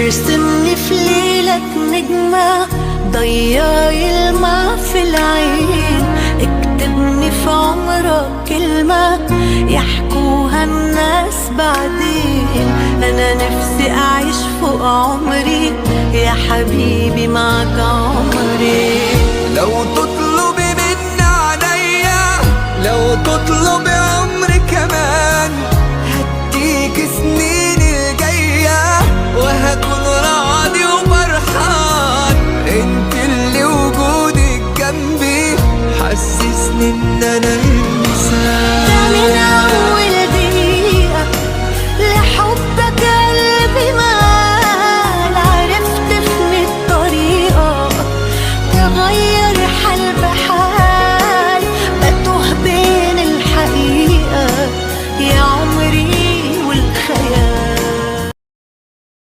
ارسمني في ليلك نجمة ضياي الماء في العين، اكتبني في عمرك كلمة يحكوها الناس بعدين. أنا نفسي أعيش فوق عمري يا حبيبي معك عمري. لو